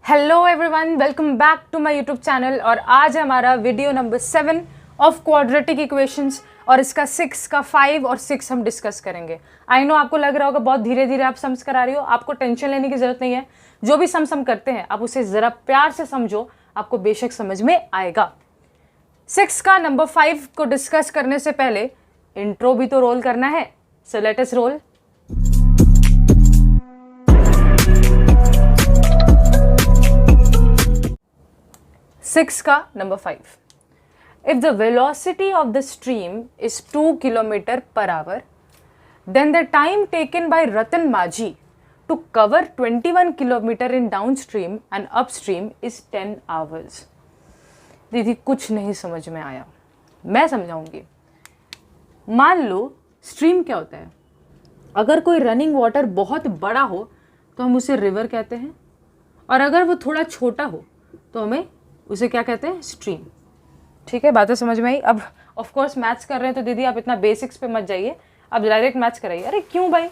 Hello everyone, welcome back to my YouTube channel. और आज हमारा video number 7 of quadratic equations और इसका 6 का 5 और 6 हम डिस्कस करेंगे। आई नो आपको लग रहा होगा बहुत धीरे धीरे आप सम्स करा रही हो, आपको टेंशन लेने की जरूरत नहीं है। जो भी सम करते हैं आप उसे ज़रा प्यार से समझो, आपको बेशक समझ में आएगा। 6 का नंबर 5 को डिस्कस करने से पहले इंट्रो भी तो रोल करना है, so let us roll. Six का number 5, if the velocity of the stream is 2 km per hour, then the time taken by Ratan Majhi to cover 21 km in downstream and upstream is 10 hours. दीदी कुछ नहीं समझ में आया, मैं समझाऊंगी। मान लो stream क्या होता है। अगर कोई रनिंग वाटर बहुत बड़ा हो तो हम उसे रिवर कहते हैं, और अगर वो थोड़ा छोटा हो तो हमें उसे क्या कहते हैं, स्ट्रीम। ठीक है, बातें समझ में आई। अब ऑफ कोर्स मैथ्स कर रहे हैं तो दीदी आप इतना बेसिक्स पे मत जाइए, आप डायरेक्ट मैथ्स कराइए। अरे क्यों भाई,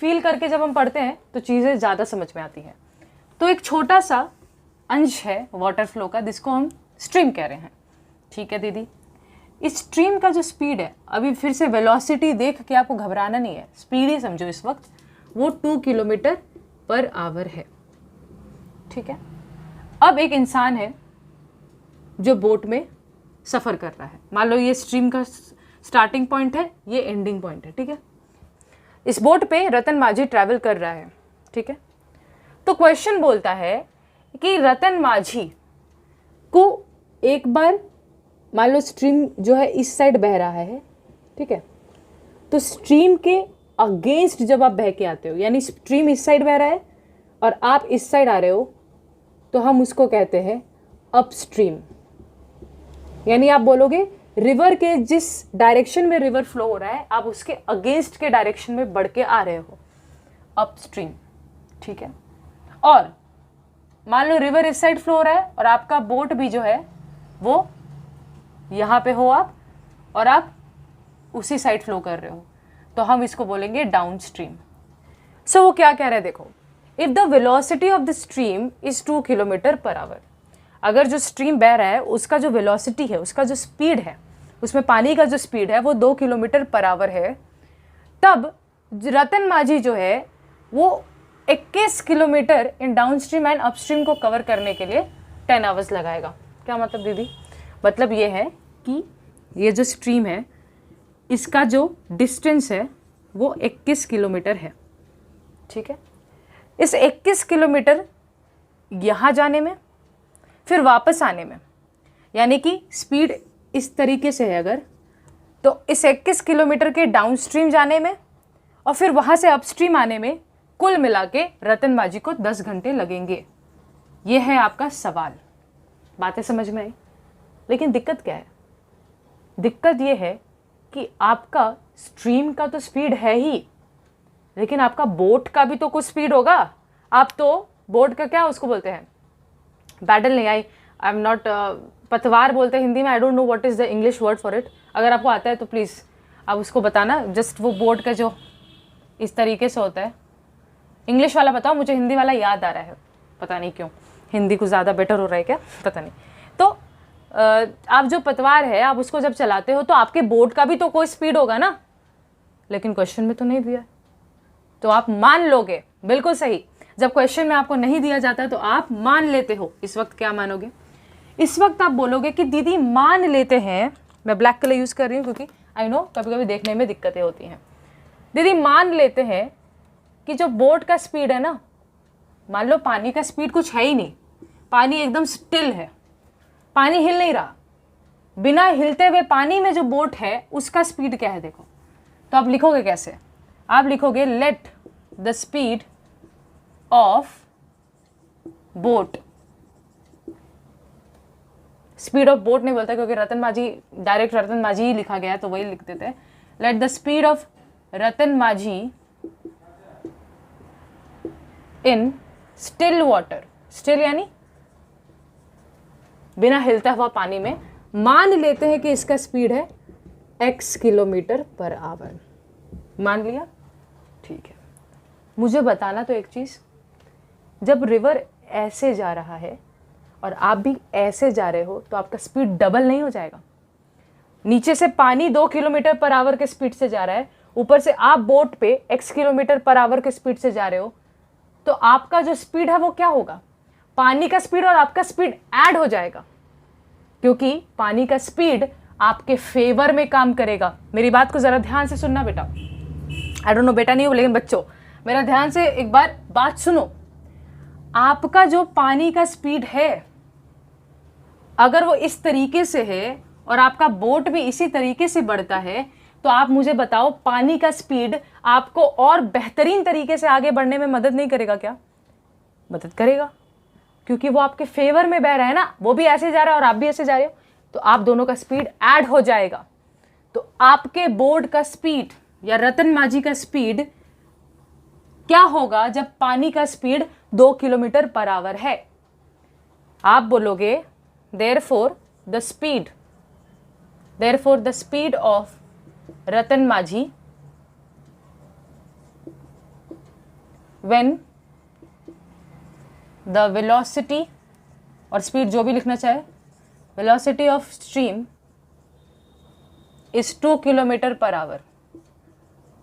फील करके जब हम पढ़ते हैं तो चीज़ें ज़्यादा समझ में आती हैं। तो एक छोटा सा अंश है वाटर फ्लो का जिसको हम स्ट्रीम कह रहे हैं। ठीक है दीदी, इस स्ट्रीम का जो स्पीड है, अभी फिर से वेलोसिटी देख के आपको घबराना नहीं है, स्पीड ही समझो इस वक्त, वो 2 किलोमीटर पर आवर है। ठीक है, अब एक इंसान है जो बोट में सफ़र कर रहा है। मान लो ये स्ट्रीम का स्टार्टिंग पॉइंट है, ये एंडिंग पॉइंट है। ठीक है, इस बोट पे रतन माझी ट्रैवल कर रहा है। ठीक है, तो क्वेश्चन बोलता है कि रतन माझी को एक बार, मान लो स्ट्रीम जो है इस साइड बह रहा है। ठीक है, तो स्ट्रीम के अगेंस्ट जब आप बह के आते हो, यानी स्ट्रीम इस साइड बह रहा है और आप इस साइड आ रहे हो, तो हम उसको कहते हैं अपस्ट्रीम। यानी आप बोलोगे रिवर के जिस डायरेक्शन में रिवर फ्लो हो रहा है आप उसके अगेंस्ट के डायरेक्शन में बढ़ के आ रहे हो, अपस्ट्रीम। ठीक है, और मान लो रिवर इस साइड फ्लो हो रहा है और आपका बोट भी जो है वो यहाँ पे हो आप, और आप उसी साइड फ्लो कर रहे हो, तो हम इसको बोलेंगे डाउनस्ट्रीम। सो वो क्या कह रहे हैं, देखो, if the velocity of the stream is 2 kilometre per our. अगर जो स्ट्रीम बह रहा है उसका जो वेलोसिटी है, उसका जो स्पीड है, उसमें पानी का जो स्पीड है वो 2 किलोमीटर पर आवर है, तब रतन माझी जो है वो 21 kilometre in downstream and upstream को कवर करने के लिए 10 आवर्स लगाएगा। क्या मतलब दीदी? मतलब ये है कि ये जो स्ट्रीम है इसका जो डिस्टेंस है वो 21 किलोमीटर है। ठीक है, इस 21 किलोमीटर यहाँ जाने में, फिर वापस आने में, यानी कि स्पीड इस तरीके से है अगर, तो इस 21 किलोमीटर के डाउनस्ट्रीम जाने में और फिर वहाँ से अपस्ट्रीम आने में कुल मिला के रतन माझी को 10 घंटे लगेंगे। ये है आपका सवाल। बातें समझ में आई? लेकिन दिक्कत क्या है? दिक्कत ये है कि आपका स्ट्रीम का तो स्पीड है ही, लेकिन आपका बोट का भी तो कुछ स्पीड होगा। आप तो बोट का क्या उसको बोलते हैं, पैडल नहीं, आई एम नॉट, पतवार बोलते हैं हिंदी में। I don't know what is the English word for it. अगर आपको आता है तो प्लीज़ आप उसको बताना। जस्ट वो बोट का जो इस तरीके से होता है, इंग्लिश वाला बताओ, मुझे हिंदी वाला याद आ रहा है, पता नहीं क्यों हिंदी को ज़्यादा बेटर हो रहा है क्या, पता नहीं। तो आप जो पतवार है आप उसको जब चलाते हो तो आपके बोट का भी तो कोई स्पीड होगा ना, लेकिन क्वेश्चन में तो नहीं दिया, तो आप मान लोगे। बिल्कुल सही, जब क्वेश्चन में आपको नहीं दिया जाता है तो आप मान लेते हो। इस वक्त क्या मानोगे? इस वक्त आप बोलोगे कि दीदी मान लेते हैं, मैं ब्लैक कलर यूज़ कर रही हूँ क्योंकि आई नो कभी कभी देखने में दिक्कतें होती हैं। दीदी मान लेते हैं कि जो बोट का स्पीड है ना, मान लो पानी का स्पीड कुछ है ही नहीं, पानी एकदम स्टिल है, पानी हिल नहीं रहा, बिना हिलते हुए पानी में जो बोट है उसका स्पीड क्या है देखो। तो आप लिखोगे कैसे? आप लिखोगे let the speed of boat, speed of boat नहीं बोलता क्योंकि रतन माझी, डायरेक्ट रतन माझी ही लिखा गया है तो वही लिख देते हैं। लेट द स्पीड ऑफ रतन माझी इन स्टिल वाटर, स्टिल यानी बिना हिलता हुआ पानी में, मान लेते हैं कि इसका स्पीड है x किलोमीटर पर आवर। मान लिया? ठीक है, मुझे बताना तो एक चीज़, जब रिवर ऐसे जा रहा है और आप भी ऐसे जा रहे हो तो आपका स्पीड डबल नहीं हो जाएगा? नीचे से पानी 2 किलोमीटर पर आवर के स्पीड से जा रहा है, ऊपर से आप बोट पे x किलोमीटर पर आवर के स्पीड से जा रहे हो, तो आपका जो स्पीड है वो क्या होगा? पानी का स्पीड और आपका स्पीड ऐड हो जाएगा, क्योंकि पानी का स्पीड आपके फेवर में काम करेगा। मेरी बात को जरा ध्यान से सुनना बेटा। आई डोंट नो बेटा नहीं हो, लेकिन बच्चों मेरा ध्यान से एक बार बात सुनो। आपका जो पानी का स्पीड है, अगर वो इस तरीके से है और आपका बोट भी इसी तरीके से बढ़ता है, तो आप मुझे बताओ पानी का स्पीड आपको और बेहतरीन तरीके से आगे बढ़ने में मदद नहीं करेगा क्या? मदद करेगा, क्योंकि वो आपके फेवर में बह रहा है ना। वो भी ऐसे जा रहा है और आप भी ऐसे जा रहे हो, तो आप दोनों का स्पीड ऐड हो जाएगा। तो आपके बोट का स्पीड या रतन माझी का स्पीड क्या होगा जब पानी का स्पीड 2 किलोमीटर पर आवर है? आप बोलोगे देयरफॉर द स्पीड ऑफ रतन माझी व्हेन द वेलोसिटी, और स्पीड जो भी लिखना चाहे, velocity of stream is 2 kilometre per our.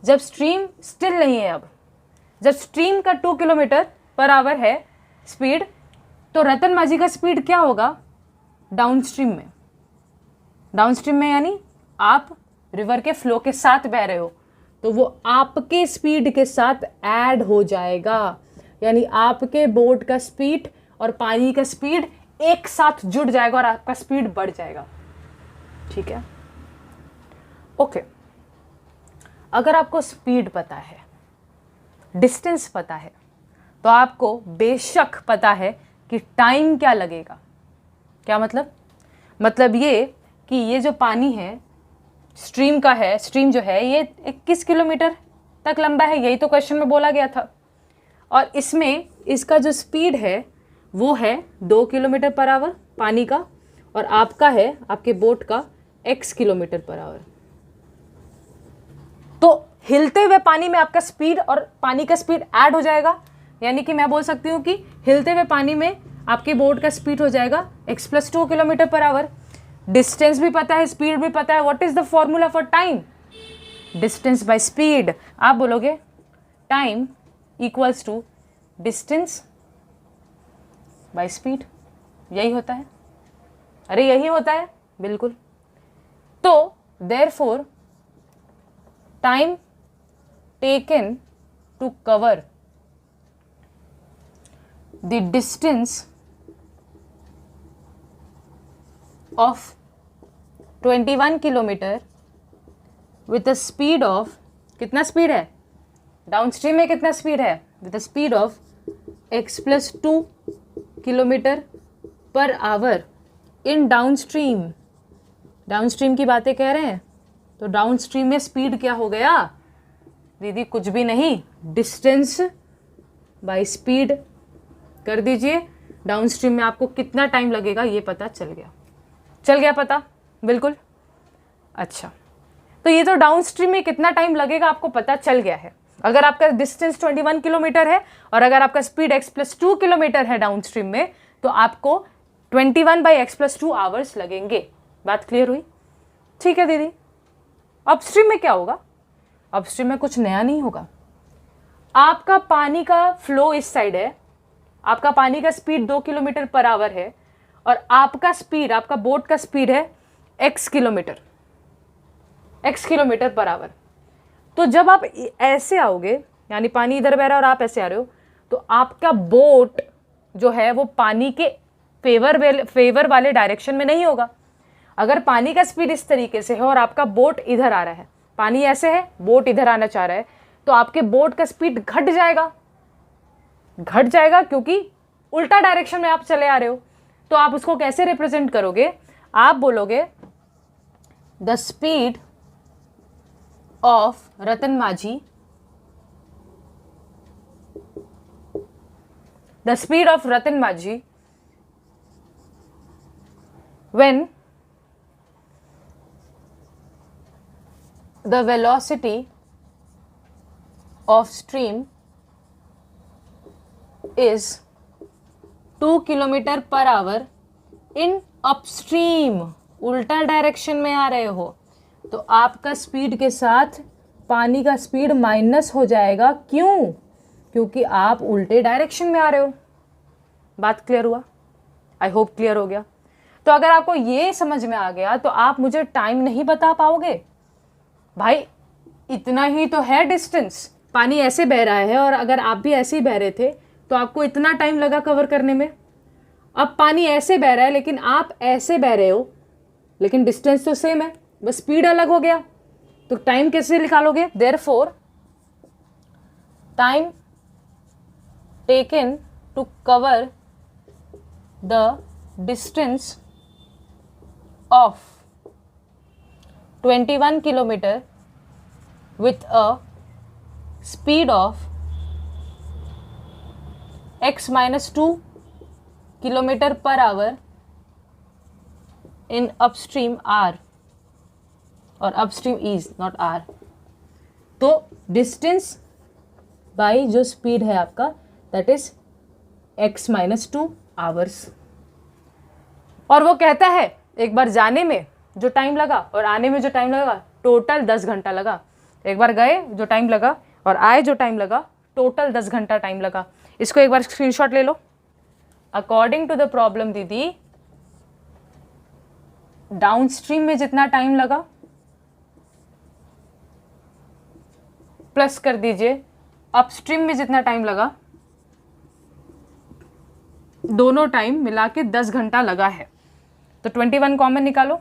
जब स्ट्रीम स्टिल नहीं है, अब जब स्ट्रीम का 2 किलोमीटर पर आवर है स्पीड, तो रतन माझी का स्पीड क्या होगा? डाउनस्ट्रीम में। डाउनस्ट्रीम में यानी आप रिवर के फ्लो के साथ बह रहे हो, तो वो आपके स्पीड के साथ ऐड हो जाएगा। यानी आपके बोट का स्पीड और पानी का स्पीड एक साथ जुड़ जाएगा और आपका स्पीड बढ़ जाएगा। ठीक है, ओके। अगर आपको स्पीड पता है, डिस्टेंस पता है, तो आपको बेशक पता है कि टाइम क्या लगेगा। क्या मतलब? मतलब ये कि ये जो पानी है स्ट्रीम का है, स्ट्रीम जो है ये 21 किलोमीटर तक लंबा है, यही तो क्वेश्चन में बोला गया था। और इसमें इसका जो स्पीड है वो है 2 किलोमीटर पर आवर पानी का, और आपका है, आपके बोट का, x किलोमीटर पर आवर। तो हिलते हुए पानी में आपका स्पीड और पानी का स्पीड ऐड हो जाएगा। यानी कि मैं बोल सकती हूँ कि हिलते हुए पानी में आपके बोट का स्पीड हो जाएगा x + 2 kilometre per hour. Distance भी पता है, स्पीड भी पता है। What is the formula for time? Distance by speed. आप बोलोगे time equals to distance by speed. यही होता है, अरे यही होता है, बिल्कुल। तो therefore time taken to cover the distance of 21 kilometre with a speed of, कितना स्पीड है डाउनस्ट्रीम में, कितना स्पीड है, with a speed of x + 2 kilometre per our in downstream. Downstream की बातें कह रहे हैं, तो डाउनस्ट्रीम में स्पीड क्या हो गया दीदी? कुछ भी नहीं, डिस्टेंस बाय स्पीड कर दीजिए। डाउनस्ट्रीम में आपको कितना टाइम लगेगा ये पता चल गया पता, बिल्कुल। अच्छा, तो ये तो डाउनस्ट्रीम में कितना टाइम लगेगा आपको पता चल गया है। अगर आपका डिस्टेंस 21 किलोमीटर है और अगर आपका स्पीड x + 2 किलोमीटर है डाउनस्ट्रीम में, तो आपको 21/x + 2 आवर्स लगेंगे। बात क्लियर हुई? ठीक है दीदी। अपस्ट्रीम में क्या होगा? अपस्ट्रीम में कुछ नया नहीं होगा। आपका पानी का फ्लो इस साइड है, आपका पानी का स्पीड 2 किलोमीटर पर आवर है और आपका स्पीड, आपका बोट का स्पीड है x किलोमीटर पर आवर। तो जब आप ऐसे आओगे, यानी पानी इधर बह रहा है और आप ऐसे आ रहे हो, तो आपका बोट जो है वो पानी के फेवर वाले डायरेक्शन में नहीं होगा। अगर पानी का स्पीड इस तरीके से है और आपका बोट इधर आ रहा है, पानी ऐसे है, बोट इधर आना चाह रहा है, तो आपके बोट का स्पीड घट जाएगा क्योंकि उल्टा डायरेक्शन में आप चले आ रहे हो। तो आप उसको कैसे रिप्रेजेंट करोगे? आप बोलोगे द स्पीड ऑफ रतन माझी, द स्पीड ऑफ रतन माझी when the velocity of stream is 2 kilometre per our in upstream, उल्टा डायरेक्शन में आ रहे हो, तो आपका स्पीड के साथ पानी का स्पीड माइनस हो जाएगा। क्यों? क्योंकि आप उल्टे डायरेक्शन में आ रहे हो। बात क्लियर हुआ? आई होप क्लियर हो गया। तो अगर आपको ये समझ में आ गया तो आप मुझे टाइम नहीं बता पाओगे। भाई इतना ही तो है डिस्टेंस, पानी ऐसे बह रहा है और अगर आप भी ऐसे ही बह रहे थे तो आपको इतना टाइम लगा कवर करने में। अब पानी ऐसे बह रहा है लेकिन आप ऐसे बह रहे हो, लेकिन डिस्टेंस तो सेम है, बस स्पीड अलग हो गया, तो टाइम कैसे निकालोगे? Therefore time taken to cover the distance of 21 kilometer with a speed of x minus 2 kilometer per hour in upstream r, और upstream is not r। तो distance by जो speed है आपका that is x minus 2 hours। और वो कहता है एक बार जाने में जो टाइम लगा और आने में जो टाइम लगा टोटल 10 घंटा लगा। एक बार गए जो टाइम लगा और आए जो टाइम लगा टोटल 10 घंटा टाइम लगा। इसको एक बार स्क्रीनशॉट ले लो। अकॉर्डिंग टू द प्रॉब्लम दीदी, डाउनस्ट्रीम में जितना टाइम लगा प्लस कर दीजिए अपस्ट्रीम में जितना टाइम लगा, दोनों टाइम मिला के 10 घंटा लगा है। तो 21 कॉमन निकालो।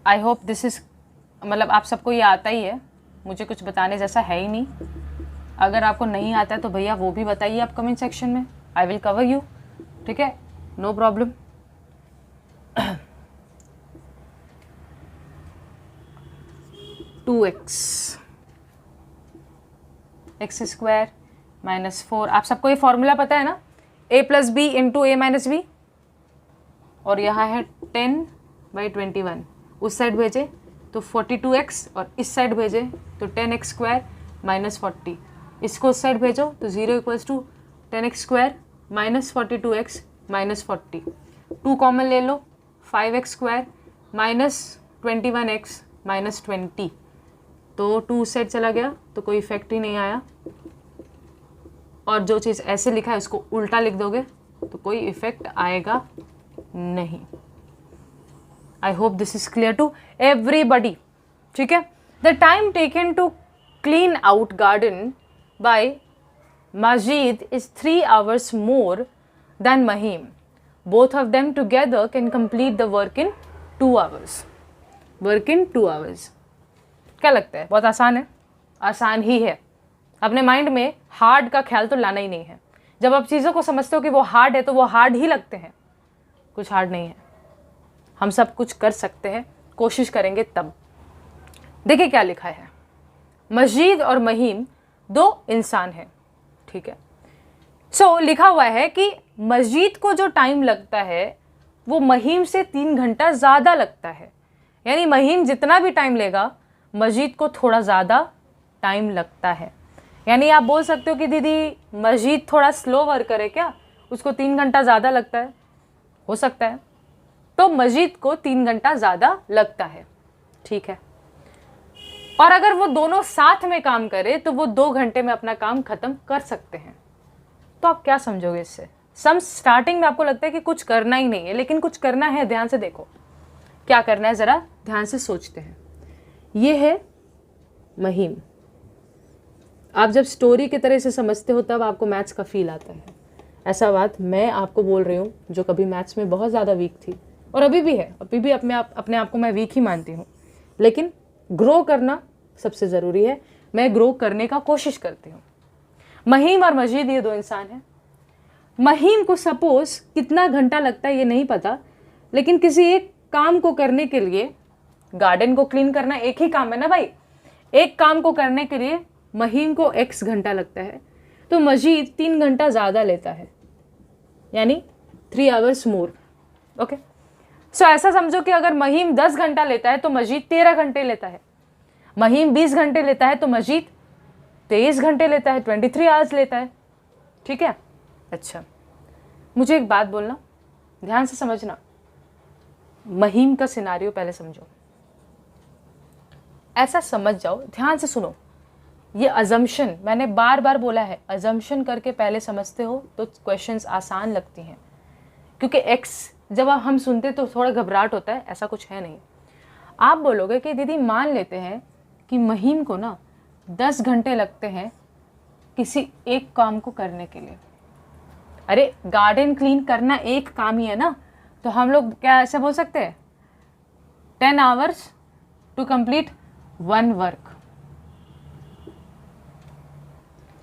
आई होप दिस इज, मतलब आप सबको ये आता ही है, मुझे कुछ बताने जैसा है ही नहीं। अगर आपको नहीं आता है तो भैया वो भी बताइए आप कमेंट सेक्शन में, आई विल कवर यू। ठीक है, no problem. 2x x square minus 4, आप सबको ये फॉर्मूला पता है ना, a plus b into a minus b, और यहाँ है 10/21। उस साइड भेजे तो 42x और इस साइड भेजे तो 10x स्क्वायर माइनस 40। इसको उस साइड भेजो तो 0 equals to 10x square minus 42x minus 40। 2 common ले लो, 5x square minus 21x minus 20। तो 2 उस साइड चला गया तो कोई इफेक्ट ही नहीं आया, और जो चीज़ ऐसे लिखा है उसको उल्टा लिख दोगे तो कोई इफेक्ट आएगा नहीं। I hope this is clear to everybody. ठीक है, the time taken to clean out garden by Majid is 3 hours more than Mahim. Both of them together can complete the work in 2 hours. Work in 2 hours. क्या लगता है? बहुत आसान है? आसान ही है। अपने माइंड में हार्ड का ख्याल तो लाना ही नहीं है। जब आप चीज़ों को समझते हो कि वो हार्ड है तो वो हार्ड ही लगते हैं। कुछ हार्ड नहीं है, हम सब कुछ कर सकते हैं, कोशिश करेंगे तब। देखिए क्या लिखा है, मजीद और महीम 2 इंसान हैं। ठीक है, सो लिखा हुआ है कि मजीद को जो टाइम लगता है वो महीम से 3 घंटा ज़्यादा लगता है। यानी महीम जितना भी टाइम लेगा मजीद को थोड़ा ज़्यादा टाइम लगता है। यानी आप बोल सकते हो कि दीदी मजीद थोड़ा स्लो वर्कर है क्या, उसको 3 घंटा ज़्यादा लगता है, हो सकता है। तो मजीद को 3 घंटा ज़्यादा लगता है। ठीक है, और अगर वो दोनों साथ में काम करे तो वो 2 घंटे में अपना काम ख़त्म कर सकते हैं। तो आप क्या समझोगे इससे? सम स्टार्टिंग में आपको लगता है कि कुछ करना ही नहीं है, लेकिन कुछ करना है। ध्यान से देखो क्या करना है, ज़रा ध्यान से सोचते हैं। ये है महीम। आप जब स्टोरी की तरह से समझते हो तब आपको मैथ्स का फील आता है। ऐसा बात मैं आपको बोल रही हूँ जो कभी मैथ्स में बहुत ज़्यादा वीक थी और अभी भी है, अभी भी अपने आप को मैं वीक ही मानती हूँ, लेकिन ग्रो करना सबसे ज़रूरी है। मैं ग्रो करने का कोशिश करती हूँ। महीम और मजीद ये 2 इंसान हैं। महीम को सपोज कितना घंटा लगता है ये नहीं पता, लेकिन किसी एक काम को करने के लिए, गार्डन को क्लीन करना एक ही काम है ना भाई, एक काम को करने के लिए महीम को x घंटा लगता है, तो मजीद 3 घंटा ज़्यादा लेता है, यानी 3 hours मोर। ओके, सो ऐसा समझो कि अगर महीम 10 घंटा लेता है तो मजीद 13 घंटे लेता है, महीम 20 घंटे लेता है तो मजीद 23 घंटे लेता है, 23 आवर्स लेता है। ठीक है। अच्छा, मुझे एक बात बोलना, ध्यान से समझना। महीम का सिनारियो पहले समझो, ऐसा समझ जाओ, ध्यान से सुनो। ये अजम्पशन मैंने बार बार बोला है, अजम्पशन करके पहले समझते हो तो क्वेश्चंस आसान लगती हैं, क्योंकि एक्स जब हम सुनते तो थोड़ा घबराहट होता है, ऐसा कुछ है नहीं। आप बोलोगे कि दीदी मान लेते हैं कि महीम को ना 10 घंटे लगते हैं किसी एक काम को करने के लिए। अरे गार्डन क्लीन करना एक काम ही है ना, तो हम लोग क्या ऐसे बोल सकते हैं 10 hours to complete one work.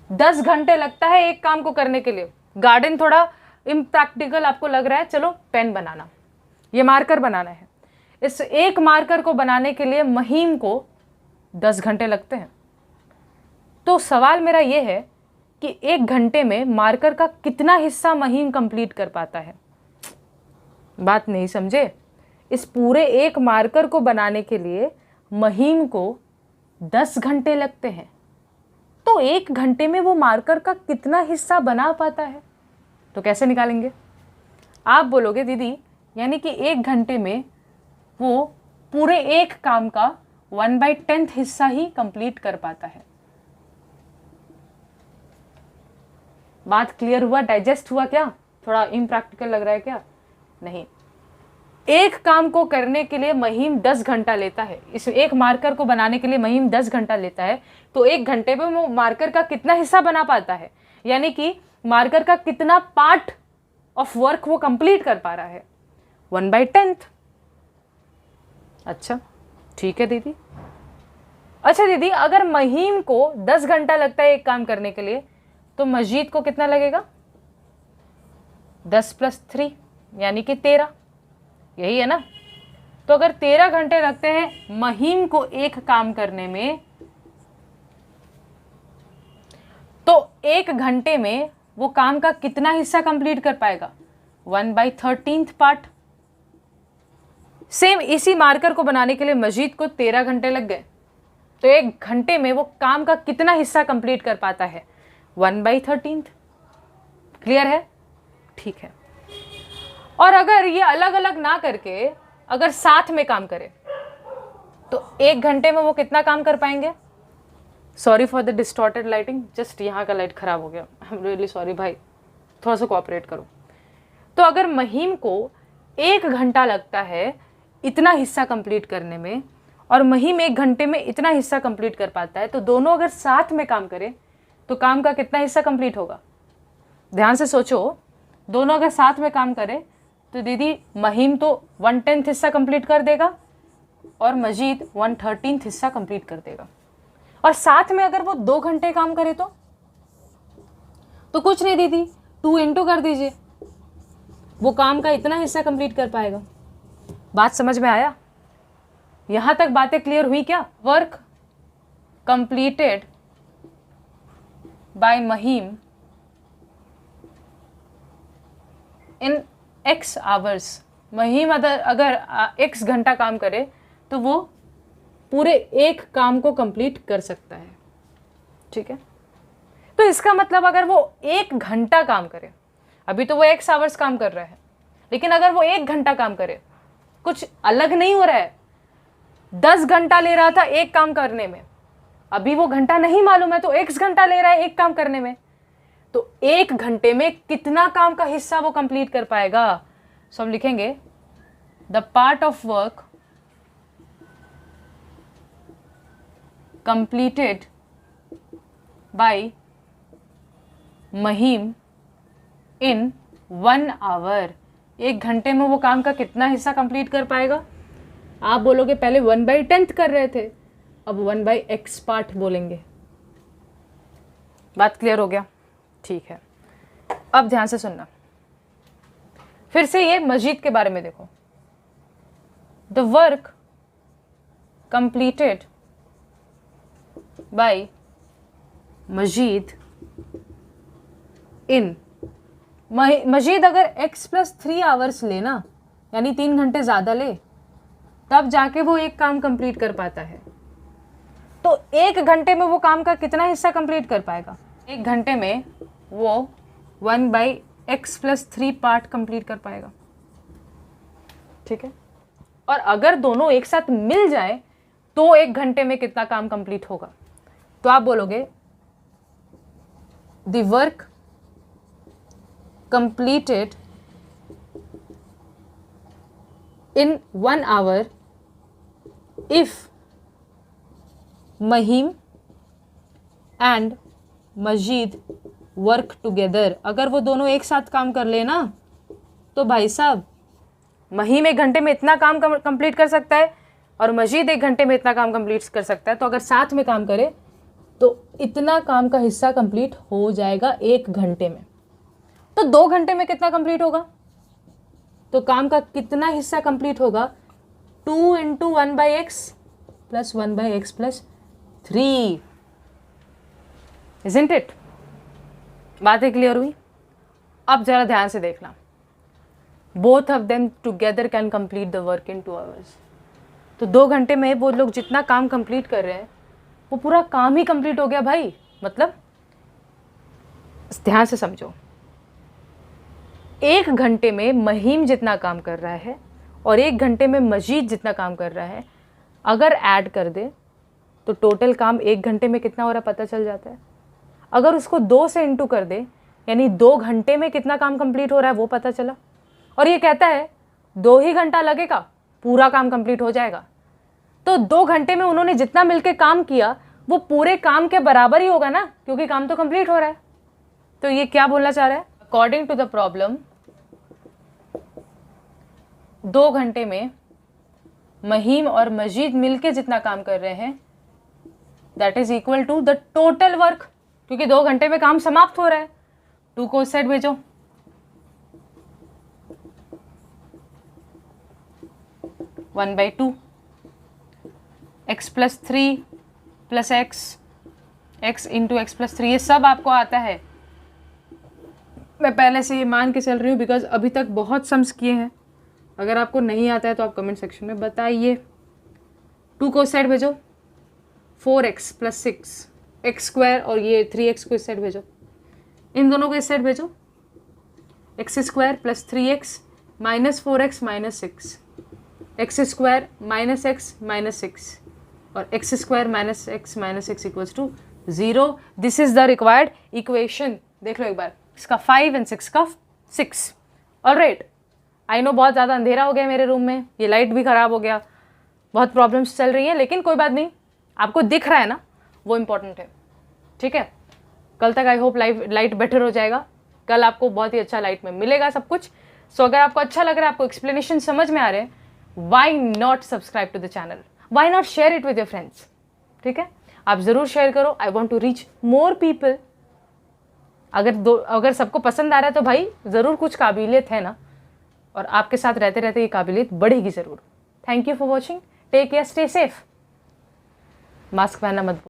10 घंटे लगता है एक काम को करने के लिए। गार्डन थोड़ा इम्प्रैक्टिकल आपको लग रहा है, चलो पेन बनाना, ये मार्कर बनाना है, इस एक मार्कर को बनाने के लिए महीम को 10 घंटे लगते हैं। तो सवाल मेरा ये है कि एक घंटे में मार्कर का कितना हिस्सा महीम कंप्लीट कर पाता है? बात नहीं समझे? इस पूरे एक मार्कर को बनाने के लिए महीम को 10 घंटे लगते हैं, तो एक घंटे में वो मार्कर का कितना हिस्सा बना पाता है? तो कैसे निकालेंगे? आप बोलोगे दीदी यानी कि एक घंटे में वो पूरे एक काम का 1/10 हिस्सा ही कंप्लीट कर पाता है। बात क्लियर हुआ? डाइजेस्ट हुआ क्या? थोड़ा इम्प्रैक्टिकल लग रहा है क्या? नहीं, एक काम को करने के लिए महीम 10 घंटा लेता है, इस एक मार्कर को बनाने के लिए महीम 10 घंटा लेता है, तो एक घंटे में वो मार्कर का कितना हिस्सा बना पाता है, यानी कि मार्कर का कितना पार्ट ऑफ वर्क वो कंप्लीट कर पा रहा है? 1/10। अच्छा ठीक है दीदी। अच्छा दीदी, अगर महीम को 10 घंटा लगता है एक काम करने के लिए, तो मजीद को कितना लगेगा? 10 + 3 यानी कि 13, यही है ना? तो अगर 13 घंटे लगते हैं महीम को एक काम करने में, तो एक घंटे में वो काम का कितना हिस्सा कंप्लीट कर पाएगा? 1/13 पार्ट। सेम इसी मार्कर को बनाने के लिए मजीद को 13 घंटे लग गए, तो एक घंटे में वो काम का कितना हिस्सा कंप्लीट कर पाता है? 1/13। क्लियर है? ठीक है। और अगर ये अलग अलग ना करके अगर साथ में काम करे, तो एक घंटे में वो कितना काम कर पाएंगे? Sorry for the distorted lighting, just यहाँ का लाइट खराब हो गया, आई एम रियली सॉरी भाई, थोड़ा सा कोऑपरेट करो। तो अगर महीम को एक घंटा लगता है इतना हिस्सा कंप्लीट करने में, और महीम एक घंटे में इतना हिस्सा कंप्लीट कर पाता है, तो दोनों अगर साथ में काम करें तो काम का कितना हिस्सा कंप्लीट होगा? ध्यान से सोचो, दोनों अगर साथ में काम करें तो दीदी महीम तो 1/10 हिस्सा कंप्लीट कर देगा और मजीद 1/13 हिस्सा कंप्लीट कर देगा। और साथ में अगर वो 2 घंटे काम करे तो कुछ नहीं दीदी, 2 इंटू कर दीजिए, वो काम का इतना हिस्सा कंप्लीट कर पाएगा। बात समझ में आया? यहां तक बातें क्लियर हुई क्या? Work completed by Mahim in x hours, Mahim अगर x घंटा काम करे तो वो पूरे एक काम को कंप्लीट कर सकता है। ठीक है, तो इसका मतलब अगर वो 1 घंटा काम करे, अभी तो वो x आवर्स काम कर रहा है, लेकिन अगर वो 1 घंटा काम करे, कुछ अलग नहीं हो रहा है। 10 घंटा ले रहा था एक काम करने में, अभी वो घंटा नहीं मालूम है, तो x घंटा ले रहा है एक काम करने में, तो 1 घंटे में कितना काम का हिस्सा वो कंप्लीट कर पाएगा? सो हम लिखेंगे the part of work completed by Mahim in 1 hour, 1 घंटे में वो काम का कितना हिस्सा कंप्लीट कर पाएगा? आप बोलोगे पहले 1/10 कर रहे थे, अब 1/x पार्ट बोलेंगे। बात क्लियर हो गया? ठीक है, अब ध्यान से सुनना, फिर से ये मजीद के बारे में देखो। द वर्क कंप्लीटेड बाय मजीद इन, मजीद अगर x + 3 आवर्स लेना, यानी 3 घंटे ज़्यादा ले, तब जाके वो एक काम कंप्लीट कर पाता है। तो 1 घंटे में वो काम का कितना हिस्सा कंप्लीट कर पाएगा? 1 घंटे में वो 1/x+3 पार्ट कंप्लीट कर पाएगा। ठीक है, और अगर दोनों एक साथ मिल जाए तो 1 घंटे में कितना काम कंप्लीट होगा? तो आप बोलोगे the work completed in 1 hour if Mahim and Majid work together। अगर वो दोनों एक साथ काम कर ले ना, तो भाई साहब महिम 1 घंटे में इतना काम कंप्लीट कर सकता है और मजीद 1 घंटे में इतना काम कंप्लीट कर सकता है। तो अगर साथ में काम करे तो इतना काम का हिस्सा कंप्लीट हो जाएगा 1 घंटे में। तो 2 घंटे में कितना कंप्लीट होगा? तो काम का कितना हिस्सा कंप्लीट होगा? 2 × 1/x + 1/x + 3। Isn't it? बातें क्लियर हुई? अब जरा ध्यान से देखना, both of them together can complete the work in 2 hours। तो 2 घंटे में वो लोग जितना काम कंप्लीट कर रहे हैं वो पूरा काम ही कंप्लीट हो गया भाई। मतलब ध्यान से समझो, 1 घंटे में महिम जितना काम कर रहा है और 1 घंटे में मजीद जितना काम कर रहा है, अगर ऐड कर दे तो टोटल काम 1 घंटे में कितना हो रहा है पता चल जाता है। अगर उसको 2 से इंटू कर दे यानी 2 घंटे में कितना काम कंप्लीट हो रहा है वो पता चला। और ये कहता है 2 ही घंटा लगेगा, पूरा काम कंप्लीट हो जाएगा। तो 2 घंटे में उन्होंने जितना मिलके काम किया वो पूरे काम के बराबर ही होगा ना, क्योंकि काम तो कंप्लीट हो रहा है। तो ये क्या बोलना चाह रहा है? अकॉर्डिंग टू द प्रॉब्लम 2 घंटे में महिम और मजीद मिलके जितना काम कर रहे हैं that is equal to the total work, क्योंकि 2 घंटे में काम समाप्त हो रहा है। 2 को इस साइड भेजो, one by 2 x + 3 + x × x + 3, ये सब आपको आता है। मैं पहले से ये मान के चल रही हूँ बिकॉज अभी तक बहुत सम्स किए हैं। अगर आपको नहीं आता है तो आप कमेंट सेक्शन में बताइए। 2 को इस साइड भेजो, 4x + 6 x² और ये 3x को इस साइड भेजो, इन दोनों को इस साइड भेजो, x² + 3x - 4x - 6 x² - x - 6 और x² - x - 6 = 0। This is the required equation. देख लो एक बार, इसका 5 और 6 का 6। ऑलराइट, आई नो बहुत ज़्यादा अंधेरा हो गया मेरे रूम में, ये लाइट भी ख़राब हो गया, बहुत प्रॉब्लम्स चल रही हैं, लेकिन कोई बात नहीं, आपको दिख रहा है ना, वो इम्पोर्टेंट है। ठीक है, कल तक आई होप लाइट बेटर हो जाएगा, कल आपको बहुत ही अच्छा लाइट में मिलेगा सब कुछ। सो अगर आपको अच्छा लग रहा है, आपको एक्सप्लेनेशन समझ में आ रहे हैं, why not subscribe to the channel, why not share it with your friends. ठीक है, आप ज़रूर शेयर करो। I want to reach more people. अगर सबको पसंद आ रहा है तो भाई ज़रूर कुछ काबिलियत है ना, और आपके साथ रहते रहते ये काबिलियत बढ़ेगी ज़रूर। Thank you for watching, take care, stay safe, mask पहनना मत